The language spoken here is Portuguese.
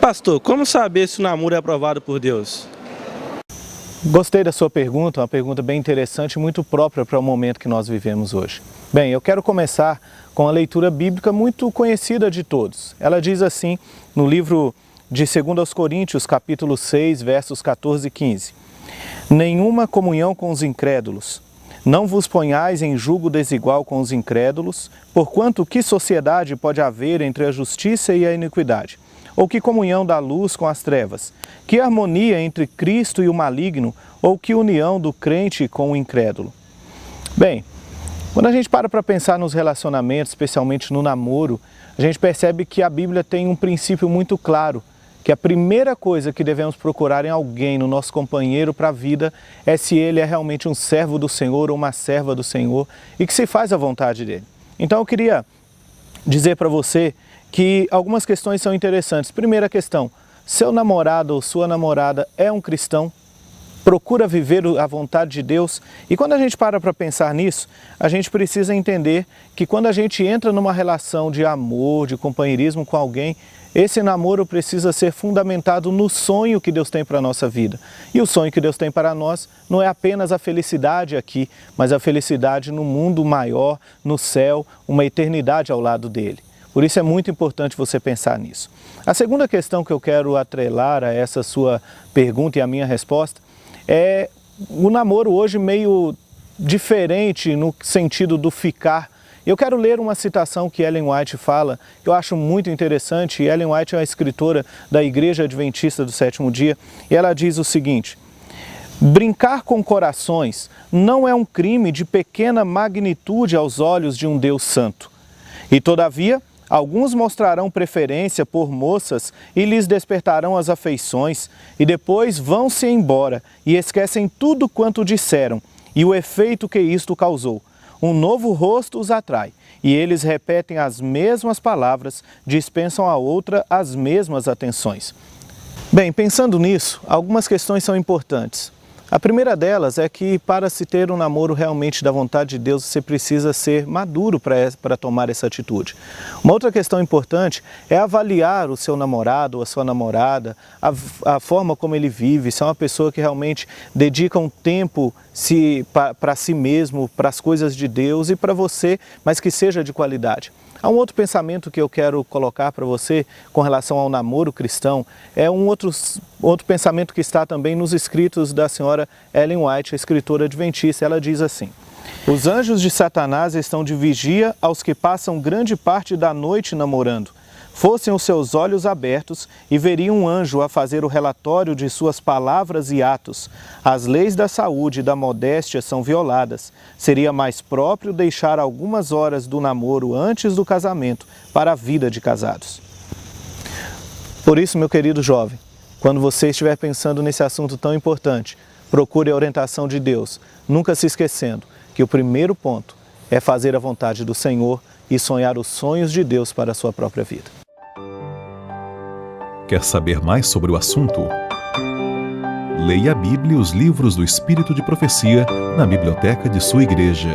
Pastor, como saber se o namoro é aprovado por Deus? Gostei da sua pergunta, uma pergunta bem interessante e muito própria para o momento que nós vivemos hoje. Bem, eu quero começar com a leitura bíblica muito conhecida de todos. Ela diz assim no livro de 2 Coríntios, capítulo 6, versos 14 e 15. Nenhuma comunhão com os incrédulos. Não vos ponhais em julgo desigual com os incrédulos, porquanto que sociedade pode haver entre a justiça e a iniquidade? Ou que comunhão da luz com as trevas? Que harmonia entre Cristo e o maligno? Ou que união do crente com o incrédulo? Bem, quando a gente para pensar nos relacionamentos, especialmente no namoro, a gente percebe que a Bíblia tem um princípio muito claro, que a primeira coisa que devemos procurar em alguém, no nosso companheiro para a vida, é se ele é realmente um servo do Senhor ou uma serva do Senhor e que se faz a vontade dele. Então eu queria dizer para você que algumas questões são interessantes. Primeira questão, seu namorado ou sua namorada é um cristão? Procura viver a vontade de Deus? E quando a gente para pensar nisso, a gente precisa entender que quando a gente entra numa relação de amor, de companheirismo com alguém, esse namoro precisa ser fundamentado no sonho que Deus tem para a nossa vida. E o sonho que Deus tem para nós não é apenas a felicidade aqui, mas a felicidade no mundo maior, no céu, uma eternidade ao lado dele. Por isso é muito importante você pensar nisso. A segunda questão que eu quero atrelar a essa sua pergunta e a minha resposta é o namoro hoje meio diferente no sentido do ficar. Eu quero ler uma citação que Ellen White fala, que eu acho muito interessante. Ellen White é uma escritora da Igreja Adventista do Sétimo Dia, e ela diz o seguinte: brincar com corações não é um crime de pequena magnitude aos olhos de um Deus santo. E todavia, alguns mostrarão preferência por moças e lhes despertarão as afeições, e depois vão-se embora e esquecem tudo quanto disseram e o efeito que isto causou. Um novo rosto os atrai, e eles repetem as mesmas palavras, dispensam a outra as mesmas atenções. Bem, pensando nisso, algumas questões são importantes. A primeira delas é que para se ter um namoro realmente da vontade de Deus, você precisa ser maduro para tomar essa atitude. Uma outra questão importante é avaliar o seu namorado ou a sua namorada, a forma como ele vive, se é uma pessoa que realmente dedica um tempo para si mesmo, para as coisas de Deus e para você, mas que seja de qualidade. Há um outro pensamento que eu quero colocar para você com relação ao namoro cristão, é um outro pensamento que está também nos escritos da senhora Ellen White, a escritora adventista. Ela diz assim: os anjos de Satanás estão de vigia aos que passam grande parte da noite namorando. Fossem os seus olhos abertos e veriam um anjo a fazer o relatório de suas palavras e atos. As leis da saúde e da modéstia são violadas. Seria mais próprio deixar algumas horas do namoro antes do casamento para a vida de casados. Por isso, meu querido jovem, quando você estiver pensando nesse assunto tão importante, procure a orientação de Deus, nunca se esquecendo que o primeiro ponto é fazer a vontade do Senhor e sonhar os sonhos de Deus para a sua própria vida. Quer saber mais sobre o assunto? Leia a Bíblia e os livros do Espírito de Profecia na biblioteca de sua igreja.